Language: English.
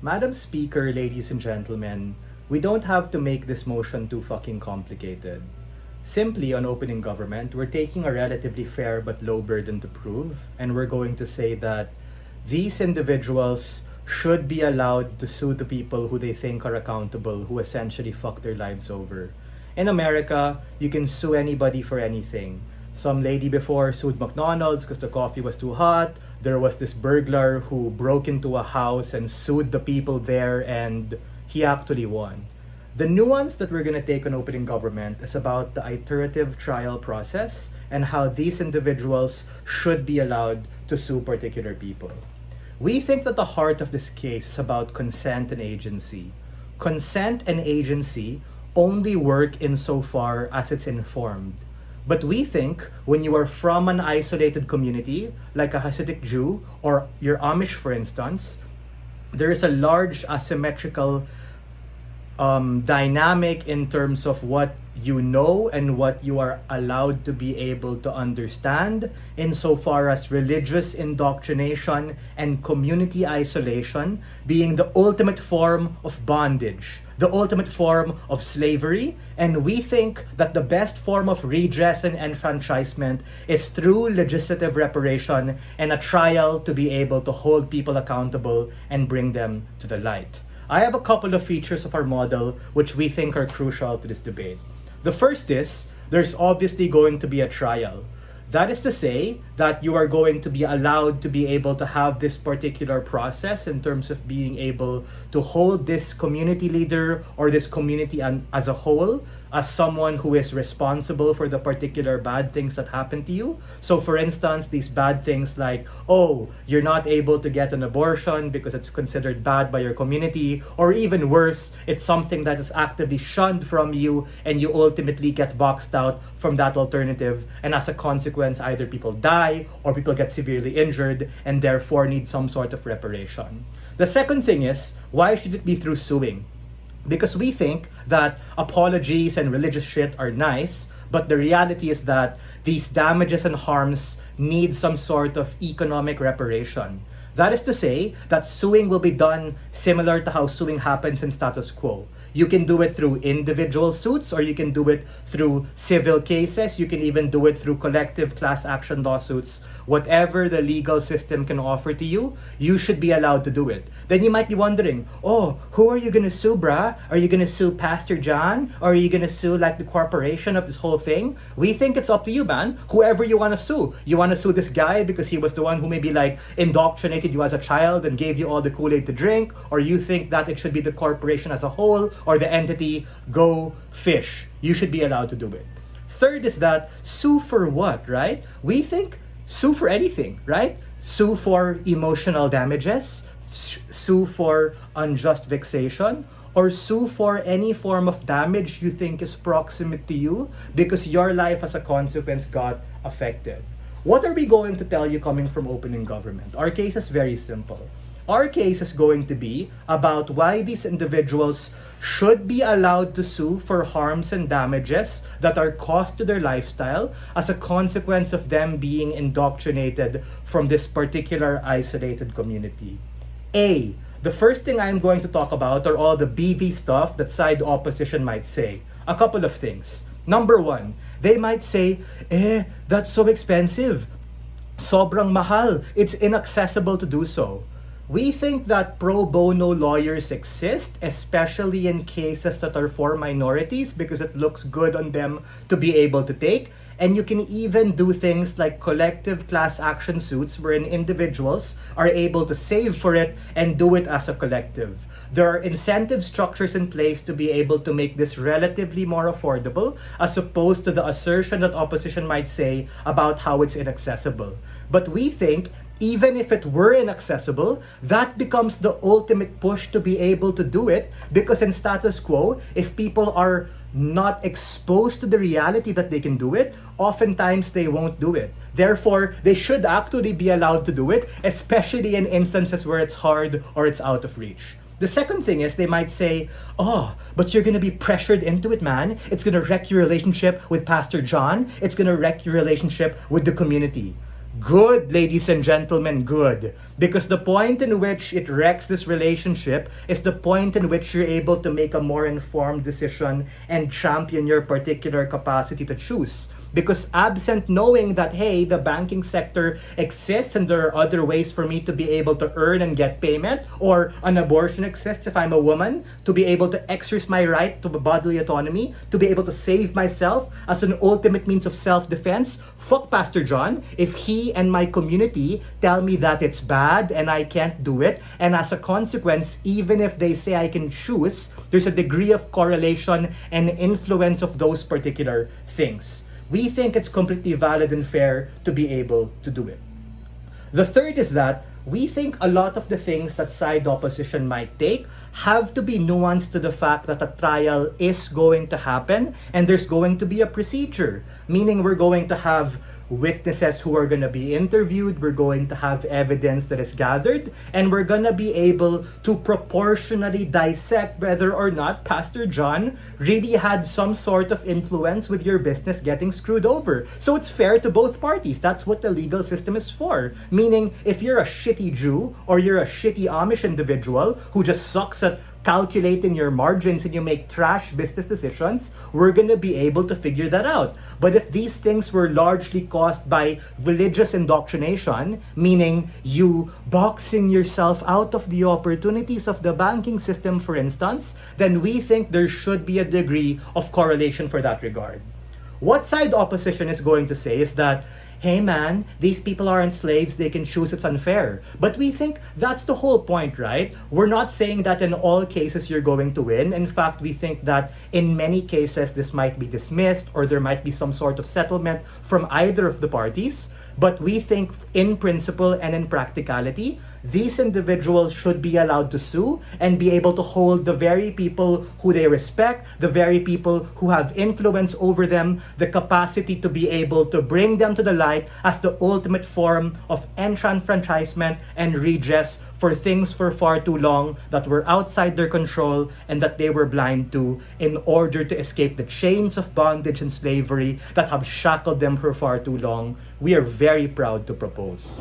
Madam Speaker, ladies and gentlemen, we don't have to make this motion too fucking complicated. Simply on opening government, we're taking a relatively fair but low burden to prove, and we're going to say that these individuals should be allowed to sue the people who they think are accountable, who essentially fuck their lives over. In America, you can sue anybody for anything. Some lady before sued McDonald's because the coffee was too hot. There was this burglar who broke into a house and sued the people there, and he actually won. The nuance that we're going to take on opening government is about the iterative trial process and how these individuals should be allowed to sue particular people. We think that the heart of this case is about consent and agency. Consent and agency only work insofar as it's informed. But we think when you are from an isolated community, like a Hasidic Jew or your Amish, for instance, there is a large asymmetrical dynamic in terms of what you know and what you are allowed to be able to understand, insofar as religious indoctrination and community isolation being the ultimate form of bondage, the ultimate form of slavery. And we think that the best form of redress and enfranchisement is through legislative reparation and a trial to be able to hold people accountable and bring them to the light. I have a couple of features of our model which we think are crucial to this debate. The first is, there's obviously going to be a trial. That is to say that you are going to be allowed to be able to have this particular process in terms of being able to hold this community leader or this community as a whole as someone who is responsible for the particular bad things that happen to you. So for instance, these bad things like, oh, you're not able to get an abortion because it's considered bad by your community, or even worse, it's something that is actively shunned from you and you ultimately get boxed out from that alternative, and as a consequence, either people die or people get severely injured and therefore need some sort of reparation. The second thing is, why should it be through suing? Because we think that apologies and religious shit are nice, but the reality is that these damages and harms need some sort of economic reparation. That is to say that suing will be done similar to how suing happens in status quo. You can do it through individual suits, or you can do it through civil cases. You can even do it through collective class action lawsuits. Whatever the legal system can offer to you, you should be allowed to do it. Then you might be wondering, oh, who are you going to sue, brah? Are you going to sue Pastor John? Or are you going to sue like the corporation of this whole thing? We think it's up to you, man. Whoever you want to sue. You want to sue this guy because he was the one who maybe like indoctrinated you as a child and gave you all the Kool-Aid to drink? Or you think that it should be the corporation as a whole or the entity? Go fish. You should be allowed to do it. Third is that sue for what, right? We think sue for anything, right? Sue for emotional damages, sue for unjust vexation, or sue for any form of damage you think is proximate to you because your life as a consequence got affected. What are we going to tell you coming from opening government? Our case is very simple. Our case is going to be about why these individuals should be allowed to sue for harms and damages that are caused to their lifestyle as a consequence of them being indoctrinated from this particular isolated community. A, the first thing I'm going to talk about are all the BV stuff that side opposition might say. A couple of things. Number one, they might say, that's so expensive. Sobrang mahal. It's inaccessible to do so. We think that pro bono lawyers exist, especially in cases that are for minorities, because it looks good on them to be able to take. And you can even do things like collective class action suits wherein individuals are able to save for it and do it as a collective. There are incentive structures in place to be able to make this relatively more affordable, as opposed to the assertion that opposition might say about how it's inaccessible. But we think even if it were inaccessible, that becomes the ultimate push to be able to do it, because in status quo, if people are not exposed to the reality that they can do it, oftentimes they won't do it. Therefore, they should actually be allowed to do it, especially in instances where it's hard or it's out of reach. The second thing is they might say, oh, but you're going to be pressured into it, man. It's going to wreck your relationship with Pastor John. It's going to wreck your relationship with the community. Good, ladies and gentlemen, good. Because the point in which it wrecks this relationship is the point in which you're able to make a more informed decision and champion your particular capacity to choose. Because absent knowing that, hey, the banking sector exists and there are other ways for me to be able to earn and get payment, or an abortion exists if I'm a woman, to be able to exercise my right to bodily autonomy, to be able to save myself as an ultimate means of self-defense, fuck Pastor John if he and my community tell me that it's bad and I can't do it. And as a consequence, even if they say I can choose, there's a degree of correlation and influence of those particular things. We think it's completely valid and fair to be able to do it. The third is that we think a lot of the things that side opposition might take have to be nuanced to the fact that a trial is going to happen and there's going to be a procedure, meaning we're going to have witnesses who are going to be interviewed, we're going to have evidence that is gathered, and we're going to be able to proportionally dissect whether or not Pastor John really had some sort of influence with your business getting screwed over. So it's fair to both parties. That's what the legal system is for. Meaning, if you're a shitty Jew or you're a shitty Amish individual who just sucks at calculating your margins and you make trash business decisions, we're going to be able to figure that out. But if these things were largely caused by religious indoctrination, meaning you boxing yourself out of the opportunities of the banking system, for instance, then we think there should be a degree of correlation for that regard. What side opposition is going to say is that, hey man, these people aren't slaves, they can choose, it's unfair. But we think that's the whole point, right? We're not saying that in all cases you're going to win. In fact, we think that in many cases this might be dismissed or there might be some sort of settlement from either of the parties. But we think in principle and in practicality, these individuals should be allowed to sue and be able to hold the very people who they respect, the very people who have influence over them, the capacity to be able to bring them to the light as the ultimate form of enfranchisement and redress for things for far too long that were outside their control and that they were blind to, in order to escape the chains of bondage and slavery that have shackled them for far too long. We are very proud to propose.